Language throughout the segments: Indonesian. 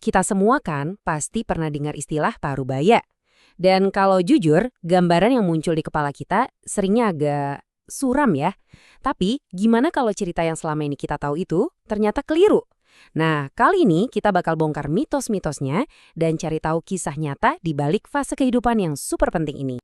Kita semua kan pasti pernah dengar istilah parubaya. Dan kalau jujur, gambaran yang muncul di kepala kita seringnya agak suram ya. Tapi gimana kalau cerita yang selama ini kita tahu itu ternyata keliru? Nah, kali ini kita bakal bongkar mitos-mitosnya dan cari tahu kisah nyata di balik fase kehidupan yang super penting ini.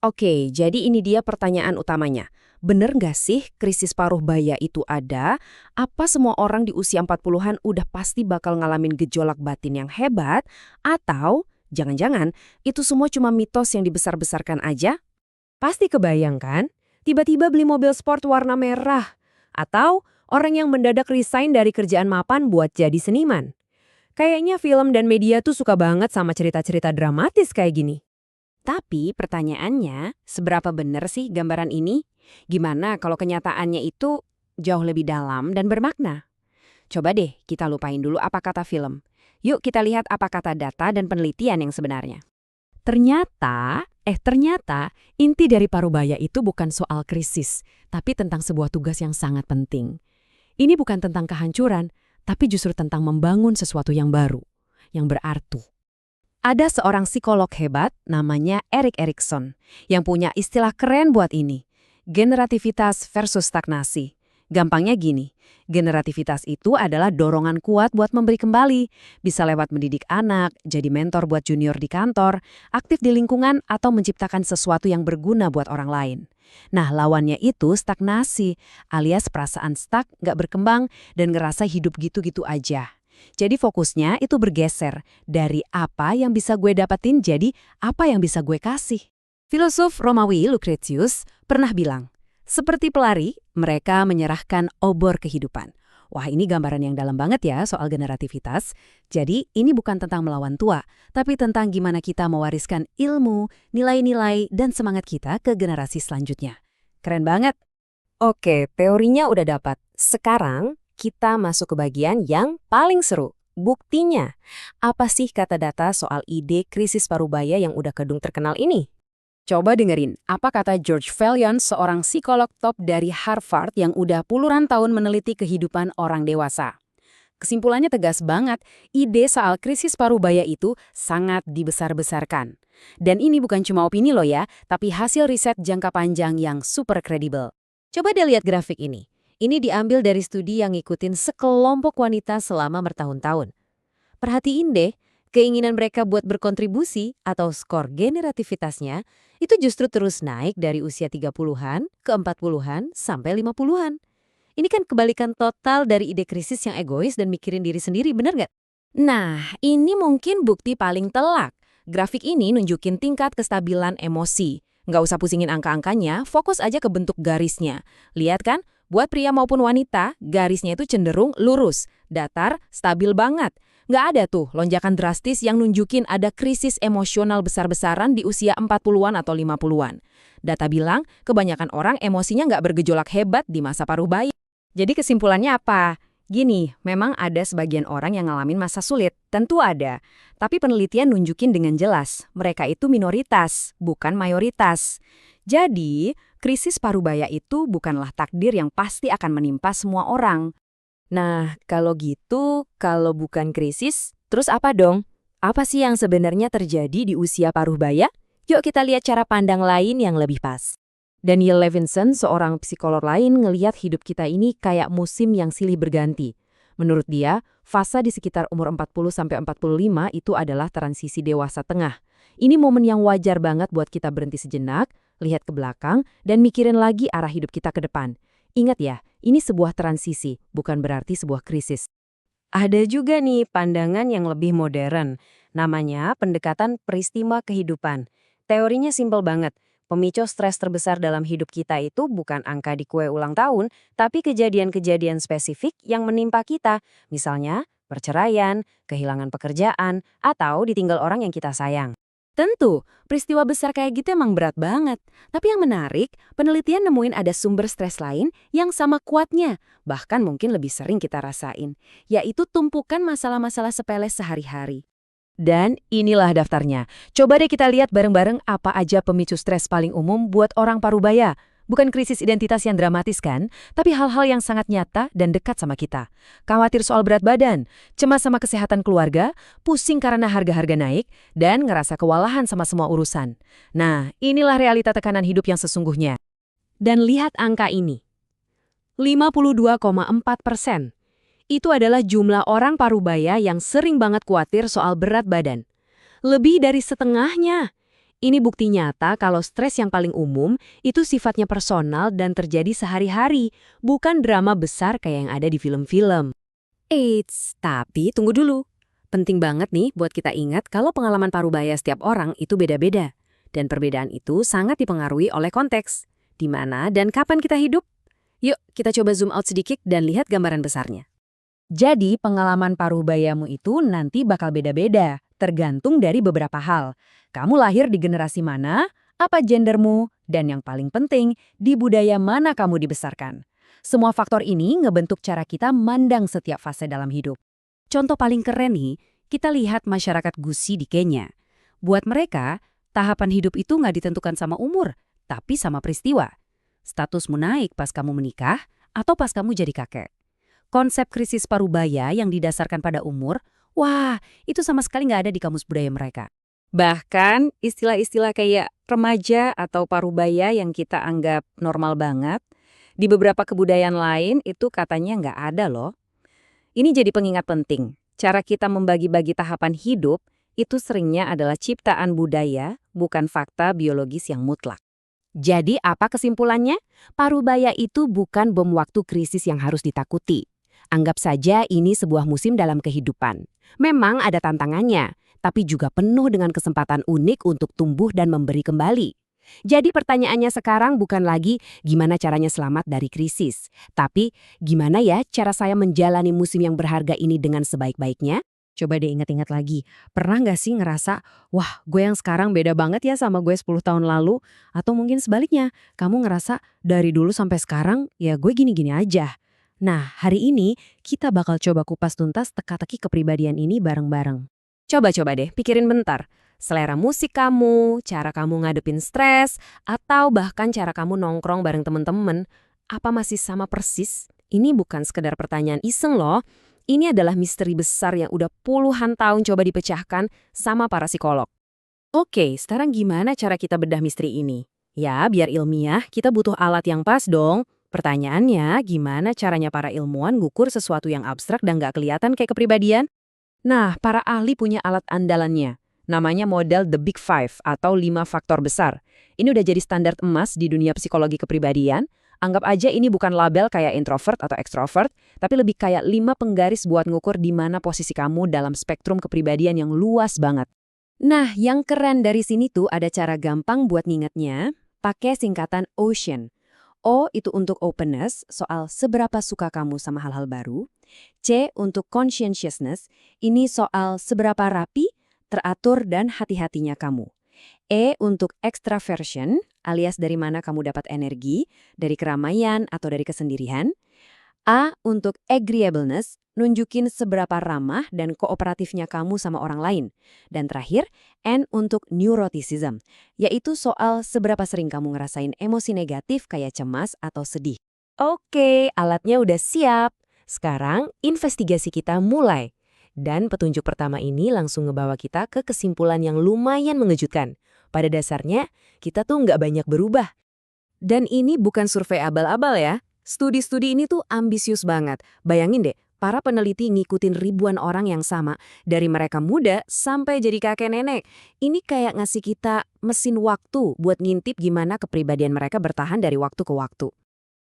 Oke, jadi ini dia pertanyaan utamanya. Bener nggak sih krisis paruh baya itu ada? Apa semua orang di usia 40-an udah pasti bakal ngalamin gejolak batin yang hebat? Atau jangan-jangan itu semua cuma mitos yang dibesar-besarkan aja? Pasti kebayang kan? Tiba-tiba beli mobil sport warna merah. Atau orang yang mendadak resign dari kerjaan mapan buat jadi seniman. Kayaknya film dan media tuh suka banget sama cerita-cerita dramatis kayak gini. Tapi pertanyaannya, seberapa benar sih gambaran ini? Gimana kalau kenyataannya itu jauh lebih dalam dan bermakna? Coba deh kita lupain dulu apa kata film. Yuk kita lihat apa kata data dan penelitian yang sebenarnya. Ternyata inti dari parubaya itu bukan soal krisis, tapi tentang sebuah tugas yang sangat penting. Ini bukan tentang kehancuran, tapi justru tentang membangun sesuatu yang baru, yang berarti. Ada seorang psikolog hebat namanya Erik Erikson yang punya istilah keren buat ini, generativitas versus stagnasi. Gampangnya gini, generativitas itu adalah dorongan kuat buat memberi kembali, bisa lewat mendidik anak, jadi mentor buat junior di kantor, aktif di lingkungan, atau menciptakan sesuatu yang berguna buat orang lain. Nah, lawannya itu stagnasi, alias perasaan stuck, nggak berkembang, dan ngerasa hidup gitu-gitu aja. Jadi fokusnya itu bergeser dari apa yang bisa gue dapetin jadi apa yang bisa gue kasih. Filosof Romawi Lucretius pernah bilang, seperti pelari, mereka menyerahkan obor kehidupan. Wah, ini gambaran yang dalam banget ya soal generativitas. Jadi ini bukan tentang melawan tua, tapi tentang gimana kita mewariskan ilmu, nilai-nilai, dan semangat kita ke generasi selanjutnya. Keren banget. Oke, teorinya udah dapat. Sekarang kita masuk ke bagian yang paling seru. Buktinya, apa sih kata data soal ide krisis parubaya yang udah kedung terkenal ini? Coba dengerin, apa kata George Vaillant, seorang psikolog top dari Harvard yang udah puluhan tahun meneliti kehidupan orang dewasa. Kesimpulannya tegas banget, ide soal krisis parubaya itu sangat dibesar-besarkan. Dan ini bukan cuma opini loh ya, tapi hasil riset jangka panjang yang super kredibel. Coba deh lihat grafik ini. Ini diambil dari studi yang ngikutin sekelompok wanita selama bertahun-tahun. Perhatiin deh, keinginan mereka buat berkontribusi atau skor generativitasnya itu justru terus naik dari usia 30-an ke 40-an sampai 50-an. Ini kan kebalikan total dari ide krisis yang egois dan mikirin diri sendiri, bener nggak? Nah, ini mungkin bukti paling telak. Grafik ini nunjukin tingkat kestabilan emosi. Nggak usah pusingin angka-angkanya, fokus aja ke bentuk garisnya. Lihat kan? Buat pria maupun wanita, garisnya itu cenderung lurus, datar, stabil banget. Nggak ada tuh lonjakan drastis yang nunjukin ada krisis emosional besar-besaran di usia 40-an atau 50-an. Data bilang kebanyakan orang emosinya nggak bergejolak hebat di masa parubaya. Jadi kesimpulannya apa? Gini, memang ada sebagian orang yang ngalamin masa sulit, tentu ada. Tapi penelitian nunjukin dengan jelas, mereka itu minoritas, bukan mayoritas. Jadi, krisis parubaya itu bukanlah takdir yang pasti akan menimpa semua orang. Nah, kalau gitu, kalau bukan krisis, terus apa dong? Apa sih yang sebenarnya terjadi di usia parubaya? Yuk kita lihat cara pandang lain yang lebih pas. Daniel Levinson, seorang psikolog lain, ngelihat hidup kita ini kayak musim yang silih berganti. Menurut dia, fase di sekitar umur 40-45 itu adalah transisi dewasa tengah. Ini momen yang wajar banget buat kita berhenti sejenak, lihat ke belakang, dan mikirin lagi arah hidup kita ke depan. Ingat ya, ini sebuah transisi, bukan berarti sebuah krisis. Ada juga nih pandangan yang lebih modern, namanya pendekatan peristiwa kehidupan. Teorinya simpel banget. Pemicu stres terbesar dalam hidup kita itu bukan angka di kue ulang tahun, tapi kejadian-kejadian spesifik yang menimpa kita. Misalnya, perceraian, kehilangan pekerjaan, atau ditinggal orang yang kita sayang. Tentu, peristiwa besar kayak gitu emang berat banget. Tapi yang menarik, penelitian nemuin ada sumber stres lain yang sama kuatnya, bahkan mungkin lebih sering kita rasain, yaitu tumpukan masalah-masalah sepele sehari-hari. Dan inilah daftarnya. Coba deh kita lihat bareng-bareng apa aja pemicu stres paling umum buat orang parubaya. Bukan krisis identitas yang dramatis kan, tapi hal-hal yang sangat nyata dan dekat sama kita. Khawatir soal berat badan, cemas sama kesehatan keluarga, pusing karena harga-harga naik, dan ngerasa kewalahan sama semua urusan. Nah, inilah realita tekanan hidup yang sesungguhnya. Dan lihat angka ini. 52,4%. Itu adalah jumlah orang parubaya yang sering banget khawatir soal berat badan. Lebih dari setengahnya. Ini bukti nyata kalau stres yang paling umum itu sifatnya personal dan terjadi sehari-hari, bukan drama besar kayak yang ada di film-film. Eits, tapi tunggu dulu. Penting banget nih buat kita ingat kalau pengalaman parubaya setiap orang itu beda-beda. Dan perbedaan itu sangat dipengaruhi oleh konteks. Di mana dan kapan kita hidup? Yuk, kita coba zoom out sedikit dan lihat gambaran besarnya. Jadi, pengalaman parubayamu itu nanti bakal beda-beda, tergantung dari beberapa hal. Kamu lahir di generasi mana, apa gendermu, dan yang paling penting, di budaya mana kamu dibesarkan. Semua faktor ini ngebentuk cara kita mandang setiap fase dalam hidup. Contoh paling keren nih, kita lihat masyarakat Gusii di Kenya. Buat mereka, tahapan hidup itu nggak ditentukan sama umur, tapi sama peristiwa. Statusmu naik pas kamu menikah atau pas kamu jadi kakek. Konsep krisis parubaya yang didasarkan pada umur, wah, itu sama sekali nggak ada di kamus budaya mereka. Bahkan istilah-istilah kayak remaja atau parubaya yang kita anggap normal banget, di beberapa kebudayaan lain itu katanya nggak ada loh. Ini jadi pengingat penting. Cara kita membagi-bagi tahapan hidup itu seringnya adalah ciptaan budaya, bukan fakta biologis yang mutlak. Jadi apa kesimpulannya? Parubaya itu bukan bom waktu krisis yang harus ditakuti. Anggap saja ini sebuah musim dalam kehidupan. Memang ada tantangannya, tapi juga penuh dengan kesempatan unik untuk tumbuh dan memberi kembali. Jadi pertanyaannya sekarang bukan lagi gimana caranya selamat dari krisis, tapi gimana ya cara saya menjalani musim yang berharga ini dengan sebaik-baiknya? Coba deh ingat-ingat lagi, pernah nggak sih ngerasa, wah gue yang sekarang beda banget ya sama gue 10 tahun lalu? Atau mungkin sebaliknya, kamu ngerasa dari dulu sampai sekarang ya gue gini-gini aja. Nah, hari ini kita bakal coba kupas tuntas teka-teki kepribadian ini bareng-bareng. Coba-coba deh, pikirin bentar. Selera musik kamu, cara kamu ngadepin stres, atau bahkan cara kamu nongkrong bareng temen-temen, apa masih sama persis? Ini bukan sekedar pertanyaan iseng loh. Ini adalah misteri besar yang udah puluhan tahun coba dipecahkan sama para psikolog. Oke, sekarang gimana cara kita bedah misteri ini? Ya, biar ilmiah, kita butuh alat yang pas dong. Pertanyaannya, gimana caranya para ilmuwan ngukur sesuatu yang abstrak dan nggak kelihatan kayak kepribadian? Nah, para ahli punya alat andalannya. Namanya model The Big Five atau 5 faktor besar. Ini udah jadi standar emas di dunia psikologi kepribadian. Anggap aja ini bukan label kayak introvert atau extrovert, tapi lebih kayak 5 penggaris buat ngukur di mana posisi kamu dalam spektrum kepribadian yang luas banget. Nah, yang keren dari sini tuh ada cara gampang buat ngingetnya, pakai singkatan OCEAN. O itu untuk openness, soal seberapa suka kamu sama hal-hal baru. C untuk conscientiousness, ini soal seberapa rapi, teratur, dan hati-hatinya kamu. E untuk extraversion, alias dari mana kamu dapat energi, dari keramaian atau dari kesendirian. A untuk agreeableness, nunjukin seberapa ramah dan kooperatifnya kamu sama orang lain. Dan terakhir, N untuk neuroticism, yaitu soal seberapa sering kamu ngerasain emosi negatif kayak cemas atau sedih. Oke, alatnya udah siap. Sekarang, investigasi kita mulai. Dan petunjuk pertama ini langsung ngebawa kita ke kesimpulan yang lumayan mengejutkan. Pada dasarnya, kita tuh nggak banyak berubah. Dan ini bukan survei abal-abal ya. Studi-studi ini tuh ambisius banget. Bayangin deh, para peneliti ngikutin ribuan orang yang sama. Dari mereka muda sampai jadi kakek nenek. Ini kayak ngasih kita mesin waktu buat ngintip gimana kepribadian mereka bertahan dari waktu ke waktu.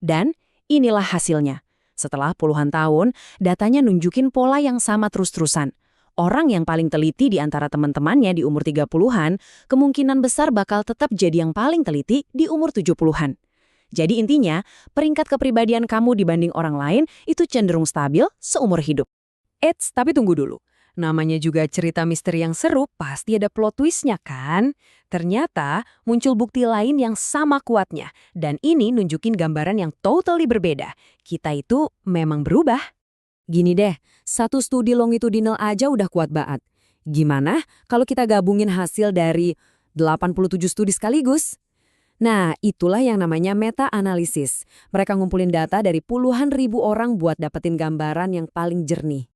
Dan inilah hasilnya. Setelah puluhan tahun, datanya nunjukin pola yang sama terus-terusan. Orang yang paling teliti di antara teman-temannya di umur 30-an, kemungkinan besar bakal tetap jadi yang paling teliti di umur 70-an. Jadi intinya, peringkat kepribadian kamu dibanding orang lain itu cenderung stabil seumur hidup. Eits, tapi tunggu dulu. Namanya juga cerita misteri yang seru, pasti ada plot twist-nya kan? Ternyata muncul bukti lain yang sama kuatnya. Dan ini nunjukin gambaran yang totally berbeda. Kita itu memang berubah. Gini deh, satu studi longitudinal aja udah kuat banget. Gimana kalau kita gabungin hasil dari 87 studi sekaligus? Nah, itulah yang namanya meta-analisis. Mereka ngumpulin data dari puluhan ribu orang buat dapetin gambaran yang paling jernih.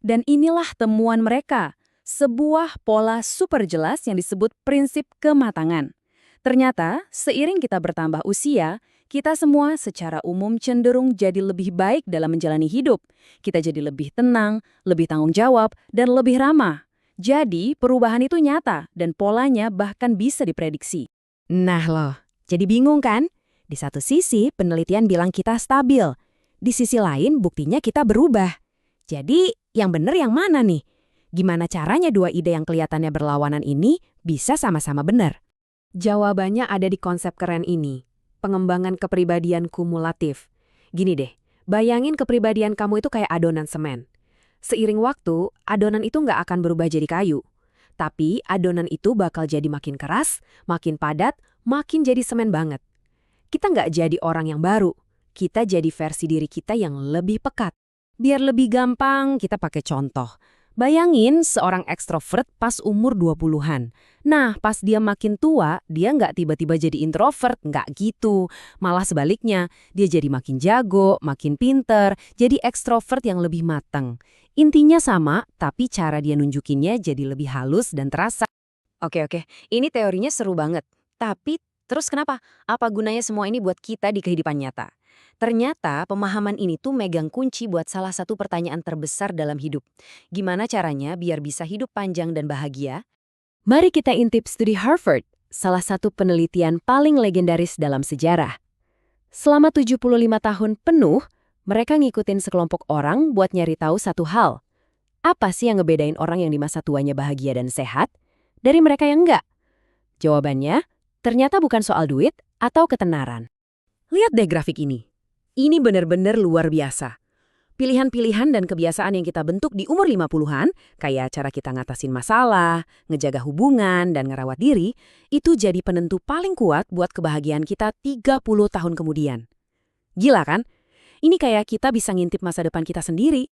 Dan inilah temuan mereka, sebuah pola super jelas yang disebut prinsip kematangan. Ternyata, seiring kita bertambah usia, kita semua secara umum cenderung jadi lebih baik dalam menjalani hidup. Kita jadi lebih tenang, lebih tanggung jawab, dan lebih ramah. Jadi, perubahan itu nyata dan polanya bahkan bisa diprediksi. Nah loh, jadi bingung kan? Di satu sisi penelitian bilang kita stabil, di sisi lain buktinya kita berubah. Jadi yang bener yang mana nih? Gimana caranya dua ide yang kelihatannya berlawanan ini bisa sama-sama benar? Jawabannya ada di konsep keren ini, pengembangan kepribadian kumulatif. Gini deh, bayangin kepribadian kamu itu kayak adonan semen. Seiring waktu, adonan itu nggak akan berubah jadi kayu. Tapi adonan itu bakal jadi makin keras, makin padat, makin jadi semen banget. Kita nggak jadi orang yang baru, kita jadi versi diri kita yang lebih pekat. Biar lebih gampang, kita pakai contoh. Bayangin seorang ekstrovert pas umur 20-an. Nah, pas dia makin tua, dia nggak tiba-tiba jadi introvert, nggak gitu. Malah sebaliknya, dia jadi makin jago, makin pinter, jadi ekstrovert yang lebih matang. Intinya sama, tapi cara dia nunjukinnya jadi lebih halus dan terasa. Oke, ini teorinya seru banget. Tapi terus kenapa? Apa gunanya semua ini buat kita di kehidupan nyata? Ternyata pemahaman ini tuh megang kunci buat salah satu pertanyaan terbesar dalam hidup. Gimana caranya biar bisa hidup panjang dan bahagia? Mari kita intip studi Harvard, salah satu penelitian paling legendaris dalam sejarah. Selama 75 tahun penuh, mereka ngikutin sekelompok orang buat nyari tahu satu hal. Apa sih yang ngebedain orang yang di masa tuanya bahagia dan sehat dari mereka yang enggak? Jawabannya, ternyata bukan soal duit atau ketenaran. Lihat deh grafik ini. Ini benar-benar luar biasa. Pilihan-pilihan dan kebiasaan yang kita bentuk di umur 50-an, kayak cara kita ngatasin masalah, ngejaga hubungan, dan ngerawat diri, itu jadi penentu paling kuat buat kebahagiaan kita 30 tahun kemudian. Gila kan? Ini kayak kita bisa ngintip masa depan kita sendiri.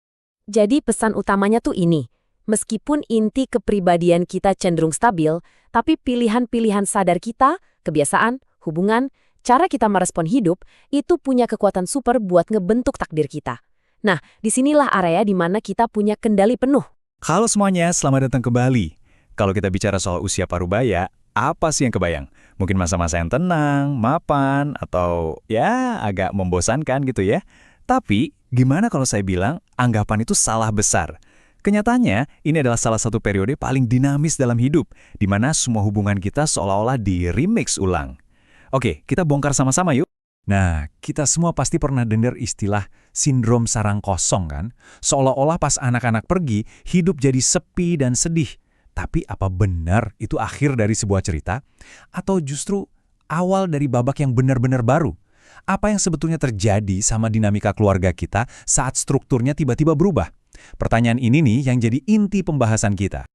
Jadi pesan utamanya tuh ini. Meskipun inti kepribadian kita cenderung stabil, tapi pilihan-pilihan sadar kita, kebiasaan, hubungan, cara kita merespon hidup, itu punya kekuatan super buat ngebentuk takdir kita. Nah, disinilah area di mana kita punya kendali penuh. Halo semuanya, selamat datang ke Bali. Kalau kita bicara soal usia parubaya, apa sih yang kebayang? Mungkin masa-masa yang tenang, mapan, atau ya agak membosankan gitu ya. Tapi, gimana kalau saya bilang anggapan itu salah besar? Kenyataannya, ini adalah salah satu periode paling dinamis dalam hidup, di mana semua hubungan kita seolah-olah di-remix ulang. Oke, kita bongkar sama-sama yuk. Nah, kita semua pasti pernah dengar istilah sindrom sarang kosong kan? Seolah-olah pas anak-anak pergi, hidup jadi sepi dan sedih. Tapi apa benar itu akhir dari sebuah cerita? Atau justru awal dari babak yang benar-benar baru? Apa yang sebetulnya terjadi sama dinamika keluarga kita saat strukturnya tiba-tiba berubah? Pertanyaan ini nih yang jadi inti pembahasan kita.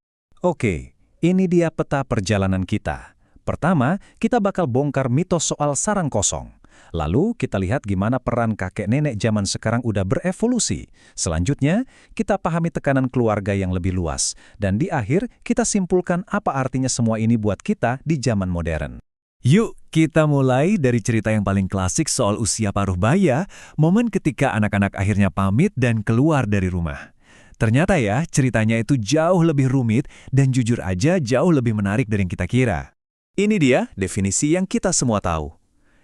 Oke, ini dia peta perjalanan kita. Pertama, kita bakal bongkar mitos soal sarang kosong. Lalu, kita lihat gimana peran kakek nenek zaman sekarang udah berevolusi. Selanjutnya, kita pahami tekanan keluarga yang lebih luas. Dan di akhir, kita simpulkan apa artinya semua ini buat kita di zaman modern. Yuk, kita mulai dari cerita yang paling klasik soal usia paruh baya, momen ketika anak-anak akhirnya pamit dan keluar dari rumah. Ternyata ya, ceritanya itu jauh lebih rumit dan jujur aja jauh lebih menarik dari yang kita kira. Ini dia definisi yang kita semua tahu.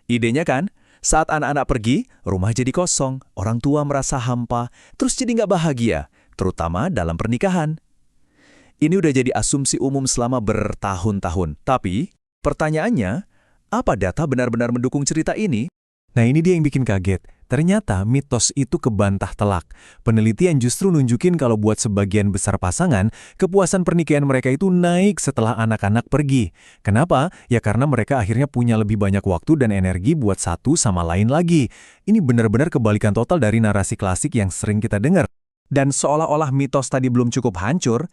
Idenya kan, saat anak-anak pergi, rumah jadi kosong, orang tua merasa hampa, terus jadi nggak bahagia, terutama dalam pernikahan. Ini udah jadi asumsi umum selama bertahun-tahun. Tapi, pertanyaannya, apa data benar-benar mendukung cerita ini? Nah ini dia yang bikin kaget. Ternyata mitos itu kebantah telak. Penelitian justru nunjukin kalau buat sebagian besar pasangan, kepuasan pernikahan mereka itu naik setelah anak-anak pergi. Kenapa? Ya karena mereka akhirnya punya lebih banyak waktu dan energi buat satu sama lain lagi. Ini benar-benar kebalikan total dari narasi klasik yang sering kita dengar. Dan seolah-olah mitos tadi belum cukup hancur,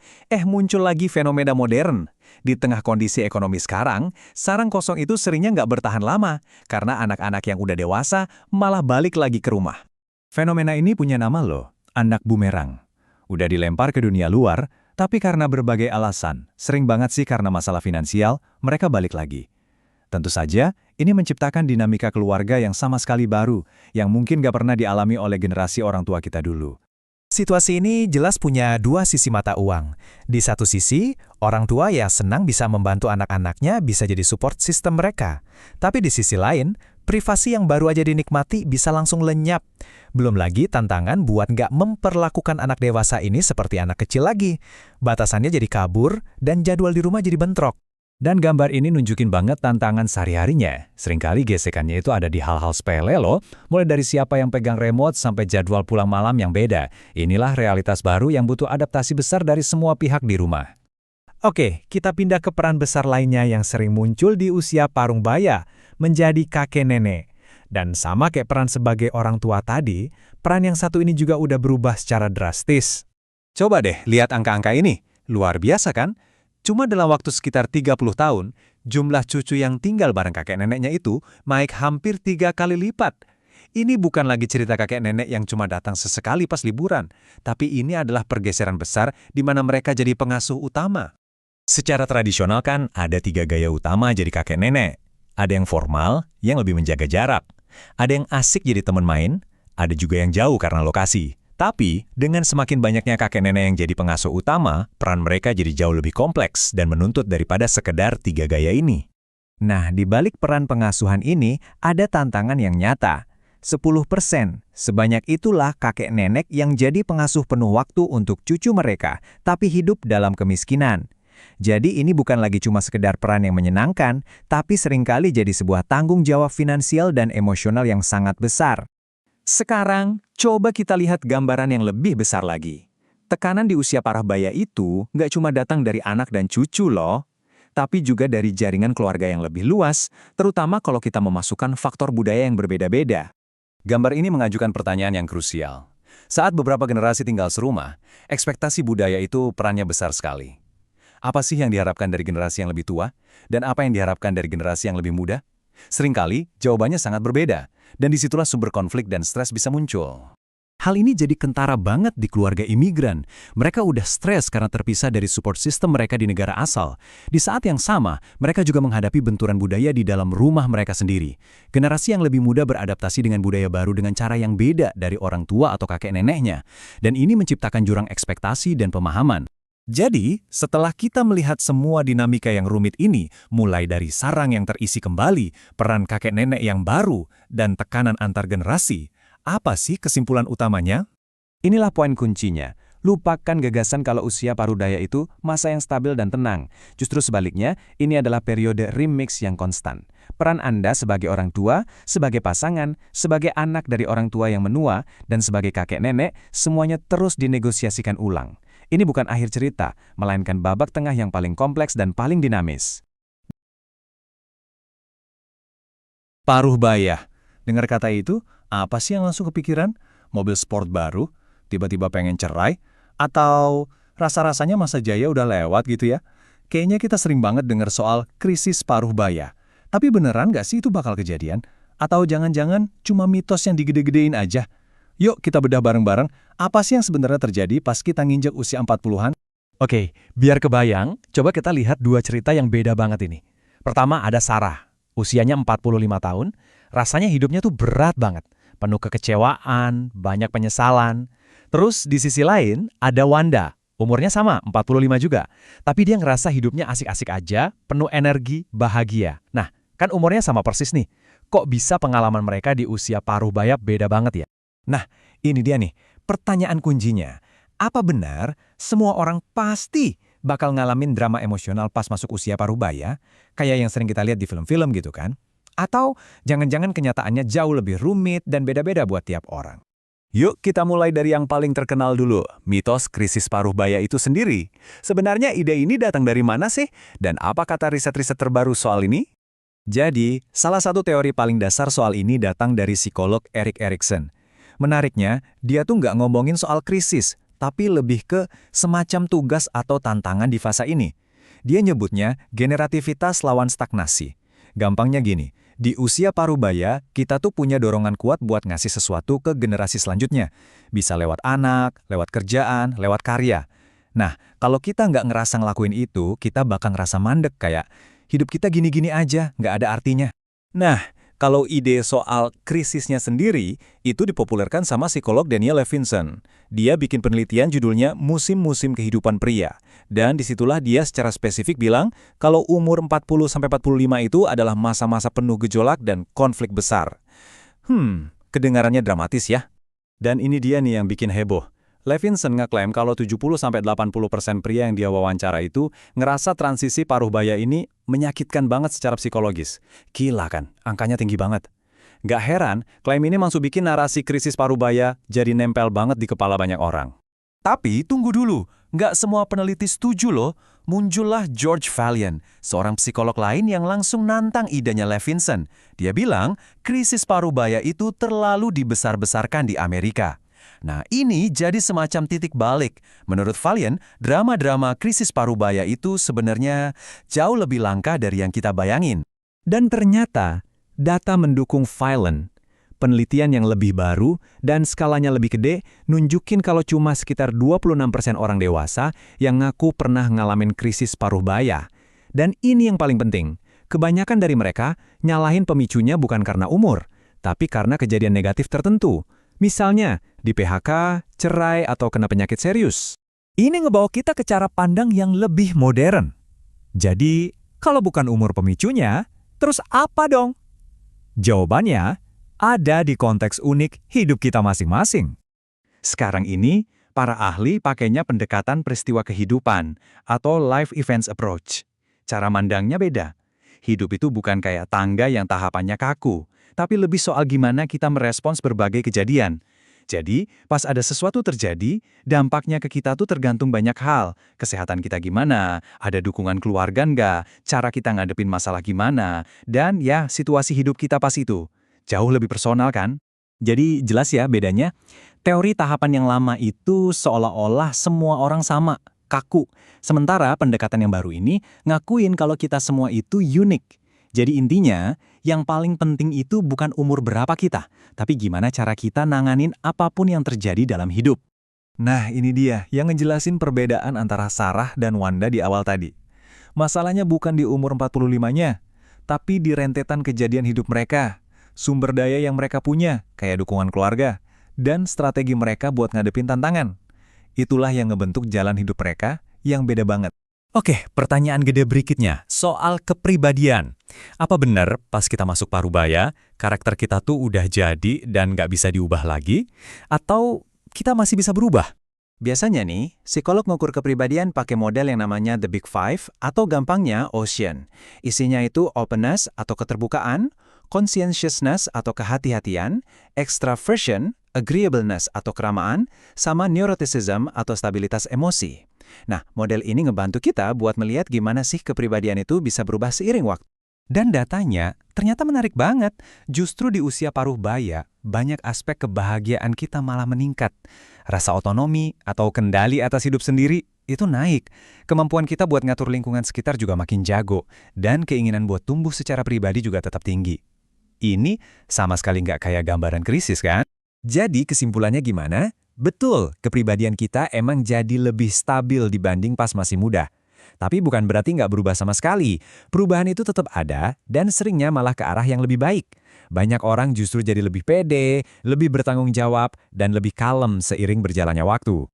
muncul lagi fenomena modern. Di tengah kondisi ekonomi sekarang, sarang kosong itu seringnya nggak bertahan lama, karena anak-anak yang udah dewasa malah balik lagi ke rumah. Fenomena ini punya nama loh, anak bumerang. Udah dilempar ke dunia luar, tapi karena berbagai alasan, sering banget sih karena masalah finansial, mereka balik lagi. Tentu saja, ini menciptakan dinamika keluarga yang sama sekali baru, yang mungkin gak pernah dialami oleh generasi orang tua kita dulu. Situasi ini jelas punya dua sisi mata uang. Di satu sisi, orang tua ya senang bisa membantu anak-anaknya bisa jadi support system mereka. Tapi di sisi lain, privasi yang baru aja dinikmati bisa langsung lenyap. Belum lagi tantangan buat nggak memperlakukan anak dewasa ini seperti anak kecil lagi. Batasannya jadi kabur, dan jadwal di rumah jadi bentrok. Dan gambar ini nunjukin banget tantangan sehari-harinya. Seringkali gesekannya itu ada di hal-hal sepele loh, mulai dari siapa yang pegang remote sampai jadwal pulang malam yang beda. Inilah realitas baru yang butuh adaptasi besar dari semua pihak di rumah. Oke, kita pindah ke peran besar lainnya yang sering muncul di usia parung baya, menjadi kakek nenek. Dan sama kayak peran sebagai orang tua tadi, peran yang satu ini juga udah berubah secara drastis. Coba deh lihat angka-angka ini, luar biasa kan? Cuma dalam waktu sekitar 30 tahun, jumlah cucu yang tinggal bareng kakek neneknya itu naik hampir 3 kali lipat. Ini bukan lagi cerita kakek nenek yang cuma datang sesekali pas liburan, tapi ini adalah pergeseran besar di mana mereka jadi pengasuh utama. Secara tradisional kan ada 3 gaya utama jadi kakek nenek. Ada yang formal, yang lebih menjaga jarak. Ada yang asik jadi teman main, ada juga yang jauh karena lokasi. Tapi, dengan semakin banyaknya kakek nenek yang jadi pengasuh utama, peran mereka jadi jauh lebih kompleks dan menuntut daripada sekedar 3 gaya ini. Nah, di balik peran pengasuhan ini, ada tantangan yang nyata. 10%, sebanyak itulah kakek nenek yang jadi pengasuh penuh waktu untuk cucu mereka, tapi hidup dalam kemiskinan. Jadi ini bukan lagi cuma sekedar peran yang menyenangkan, tapi seringkali jadi sebuah tanggung jawab finansial dan emosional yang sangat besar. Sekarang, coba kita lihat gambaran yang lebih besar lagi. Tekanan di usia parah baya itu nggak cuma datang dari anak dan cucu loh, tapi juga dari jaringan keluarga yang lebih luas, terutama kalau kita memasukkan faktor budaya yang berbeda-beda. Gambar ini mengajukan pertanyaan yang krusial. Saat beberapa generasi tinggal serumah, ekspektasi budaya itu perannya besar sekali. Apa sih yang diharapkan dari generasi yang lebih tua, dan apa yang diharapkan dari generasi yang lebih muda? Seringkali, jawabannya sangat berbeda, dan disitulah sumber konflik dan stres bisa muncul. Hal ini jadi kentara banget di keluarga imigran. Mereka udah stres karena terpisah dari support system mereka di negara asal. Di saat yang sama, mereka juga menghadapi benturan budaya di dalam rumah mereka sendiri. Generasi yang lebih muda beradaptasi dengan budaya baru dengan cara yang beda dari orang tua atau kakek neneknya. Dan ini menciptakan jurang ekspektasi dan pemahaman. Jadi, setelah kita melihat semua dinamika yang rumit ini, mulai dari sarang yang terisi kembali, peran kakek nenek yang baru, dan tekanan antar generasi, apa sih kesimpulan utamanya? Inilah poin kuncinya. Lupakan gagasan kalau usia parudaya itu masa yang stabil dan tenang. Justru sebaliknya, ini adalah periode remix yang konstan. Peran Anda sebagai orang tua, sebagai pasangan, sebagai anak dari orang tua yang menua, dan sebagai kakek nenek, semuanya terus dinegosiasikan ulang. Ini bukan akhir cerita, melainkan babak tengah yang paling kompleks dan paling dinamis. Paruh baya. Dengar kata itu, apa sih yang langsung kepikiran? Mobil sport baru? Tiba-tiba pengen cerai? Atau rasa-rasanya masa jaya udah lewat gitu ya? Kayaknya kita sering banget dengar soal krisis paruh baya. Tapi beneran nggak sih itu bakal kejadian? Atau jangan-jangan cuma mitos yang digede-gedein aja? Yuk kita bedah bareng-bareng, apa sih yang sebenarnya terjadi pas kita nginjek usia 40-an? Oke, biar kebayang, coba kita lihat dua cerita yang beda banget ini. Pertama ada Sarah, usianya 45 tahun, rasanya hidupnya tuh berat banget, penuh kekecewaan, banyak penyesalan. Terus di sisi lain ada Wanda, umurnya sama, 45 juga, tapi dia ngerasa hidupnya asik-asik aja, penuh energi, bahagia. Nah, kan umurnya sama persis nih, kok bisa pengalaman mereka di usia paruh baya beda banget ya? Nah, ini dia nih, pertanyaan kuncinya. Apa benar semua orang pasti bakal ngalamin drama emosional pas masuk usia paruh baya, kayak yang sering kita lihat di film-film gitu kan? Atau jangan-jangan kenyataannya jauh lebih rumit dan beda-beda buat tiap orang? Yuk kita mulai dari yang paling terkenal dulu, mitos krisis paruh baya itu sendiri. Sebenarnya ide ini datang dari mana sih? Dan apa kata riset-riset terbaru soal ini? Jadi, salah satu teori paling dasar soal ini datang dari psikolog Erik Erikson. Menariknya, dia tuh nggak ngomongin soal krisis, tapi lebih ke semacam tugas atau tantangan di fase ini. Dia nyebutnya generativitas lawan stagnasi. Gampangnya gini, di usia paruh baya, kita tuh punya dorongan kuat buat ngasih sesuatu ke generasi selanjutnya. Bisa lewat anak, lewat kerjaan, lewat karya. Nah, kalau kita nggak ngerasa ngelakuin itu, kita bakal ngerasa mandek kayak, hidup kita gini-gini aja, nggak ada artinya. Nah, kalau ide soal krisisnya sendiri, itu dipopulerkan sama psikolog Daniel Levinson. Dia bikin penelitian judulnya Musim-Musim Kehidupan Pria. Dan disitulah dia secara spesifik bilang kalau umur 40-45 itu adalah masa-masa penuh gejolak dan konflik besar. Kedengarannya dramatis ya. Dan ini dia nih yang bikin heboh. Levinson ngeklaim kalau 70-80% pria yang dia wawancara itu ngerasa transisi paruh baya ini menyakitkan banget secara psikologis. Gila kan, angkanya tinggi banget. Gak heran, klaim ini langsung bikin narasi krisis paruh baya jadi nempel banget di kepala banyak orang. Tapi tunggu dulu, gak semua peneliti setuju loh. Muncullah George Vaillant, seorang psikolog lain yang langsung nantang idenya Levinson. Dia bilang, krisis paruh baya itu terlalu dibesar-besarkan di Amerika. Nah, ini jadi semacam titik balik. Menurut Vaillant, drama-drama krisis paruh baya itu sebenarnya jauh lebih langka dari yang kita bayangin. Dan ternyata, data mendukung Vaillant. Penelitian yang lebih baru dan skalanya lebih gede nunjukin kalau cuma sekitar 26% orang dewasa yang ngaku pernah ngalamin krisis paruh baya. Dan ini yang paling penting, kebanyakan dari mereka nyalahin pemicunya bukan karena umur, tapi karena kejadian negatif tertentu. Misalnya, di PHK, cerai, atau kena penyakit serius. Ini ngebawa kita ke cara pandang yang lebih modern. Jadi, kalau bukan umur pemicunya, terus apa dong? Jawabannya ada di konteks unik hidup kita masing-masing. Sekarang ini, para ahli pakainya pendekatan peristiwa kehidupan atau life events approach. Cara mandangnya beda. Hidup itu bukan kayak tangga yang tahapannya kaku, tapi lebih soal gimana kita merespons berbagai kejadian. Jadi, pas ada sesuatu terjadi, dampaknya ke kita tuh tergantung banyak hal. Kesehatan kita gimana, ada dukungan keluarga nggak, cara kita ngadepin masalah gimana, dan ya, situasi hidup kita pas itu. Jauh lebih personal kan? Jadi jelas ya bedanya. Teori tahapan yang lama itu seolah-olah semua orang sama, kaku. Sementara pendekatan yang baru ini ngakuin kalau kita semua itu unik. Jadi intinya, yang paling penting itu bukan umur berapa kita, tapi gimana cara kita nanganin apapun yang terjadi dalam hidup. Nah, ini dia yang ngejelasin perbedaan antara Sarah dan Wanda di awal tadi. Masalahnya bukan di umur 45-nya, tapi di rentetan kejadian hidup mereka. Sumber daya yang mereka punya, kayak dukungan keluarga, dan strategi mereka buat ngadepin tantangan. Itulah yang ngebentuk jalan hidup mereka yang beda banget. Oke, pertanyaan gede berikutnya, soal kepribadian. Apa benar pas kita masuk parubaya, karakter kita tuh udah jadi dan nggak bisa diubah lagi? Atau kita masih bisa berubah? Biasanya nih, psikolog ngukur kepribadian pakai model yang namanya The Big Five atau gampangnya Ocean. Isinya itu openness atau keterbukaan, conscientiousness atau kehati-hatian, extraversion, agreeableness atau keramaan, sama neuroticism atau stabilitas emosi. Nah, model ini ngebantu kita buat melihat gimana sih kepribadian itu bisa berubah seiring waktu. Dan datanya ternyata menarik banget. Justru di usia paruh baya, banyak aspek kebahagiaan kita malah meningkat. Rasa otonomi atau kendali atas hidup sendiri itu naik. Kemampuan kita buat ngatur lingkungan sekitar juga makin jago. Dan keinginan buat tumbuh secara pribadi juga tetap tinggi. Ini sama sekali nggak kayak gambaran krisis kan? Jadi kesimpulannya gimana? Betul, kepribadian kita emang jadi lebih stabil dibanding pas masih muda. Tapi bukan berarti nggak berubah sama sekali. Perubahan itu tetap ada dan seringnya malah ke arah yang lebih baik. Banyak orang justru jadi lebih pede, lebih bertanggung jawab, dan lebih kalem seiring berjalannya waktu.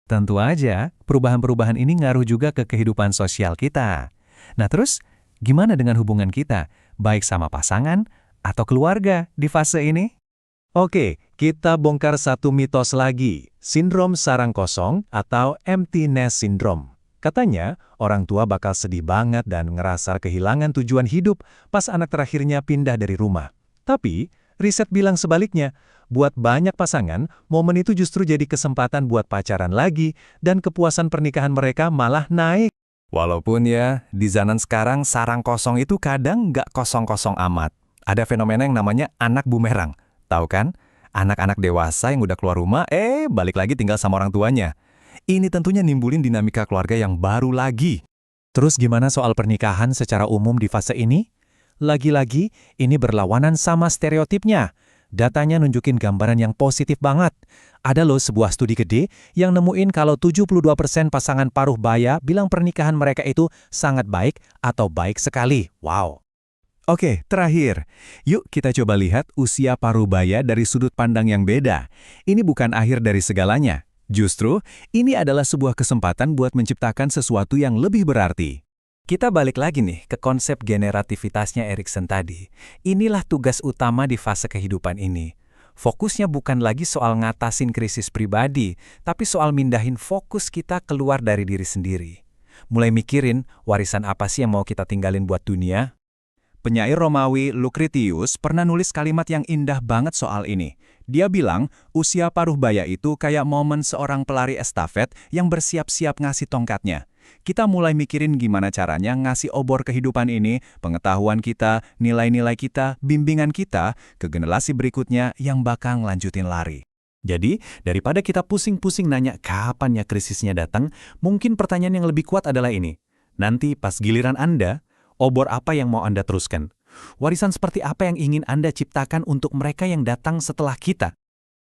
Tentu aja, perubahan-perubahan ini ngaruh juga ke kehidupan sosial kita. Nah terus, gimana dengan hubungan kita, baik sama pasangan atau keluarga di fase ini? Oke, kita bongkar satu mitos lagi, sindrom sarang kosong atau empty nest syndrome. Katanya, orang tua bakal sedih banget dan ngerasa kehilangan tujuan hidup pas anak terakhirnya pindah dari rumah. Tapi, riset bilang sebaliknya, buat banyak pasangan, momen itu justru jadi kesempatan buat pacaran lagi dan kepuasan pernikahan mereka malah naik. Walaupun ya, di zaman sekarang sarang kosong itu kadang nggak kosong-kosong amat. Ada fenomena yang namanya anak bumerang. Tahu kan? Anak-anak dewasa yang udah keluar rumah, balik lagi tinggal sama orang tuanya. Ini tentunya nimbulin dinamika keluarga yang baru lagi. Terus gimana soal pernikahan secara umum di fase ini? Lagi-lagi, ini berlawanan sama stereotipnya. Datanya nunjukin gambaran yang positif banget. Ada loh sebuah studi gede yang nemuin kalau 72% pasangan paruh baya bilang pernikahan mereka itu sangat baik atau baik sekali. Wow. Oke, terakhir. Yuk kita coba lihat usia paruh baya dari sudut pandang yang beda. Ini bukan akhir dari segalanya. Justru, ini adalah sebuah kesempatan buat menciptakan sesuatu yang lebih berarti. Kita balik lagi nih ke konsep generativitasnya Erikson tadi. Inilah tugas utama di fase kehidupan ini. Fokusnya bukan lagi soal ngatasin krisis pribadi, tapi soal mindahin fokus kita keluar dari diri sendiri. Mulai mikirin, warisan apa sih yang mau kita tinggalin buat dunia? Penyair Romawi Lucretius pernah nulis kalimat yang indah banget soal ini. Dia bilang, usia paruh baya itu kayak momen seorang pelari estafet yang bersiap-siap ngasih tongkatnya. Kita mulai mikirin gimana caranya ngasih obor kehidupan ini, pengetahuan kita, nilai-nilai kita, bimbingan kita, ke generasi berikutnya yang bakal ngelanjutin lari. Jadi, daripada kita pusing-pusing nanya kapan ya krisisnya datang, mungkin pertanyaan yang lebih kuat adalah ini. Nanti pas giliran Anda, obor apa yang mau Anda teruskan? Warisan seperti apa yang ingin Anda ciptakan untuk mereka yang datang setelah kita?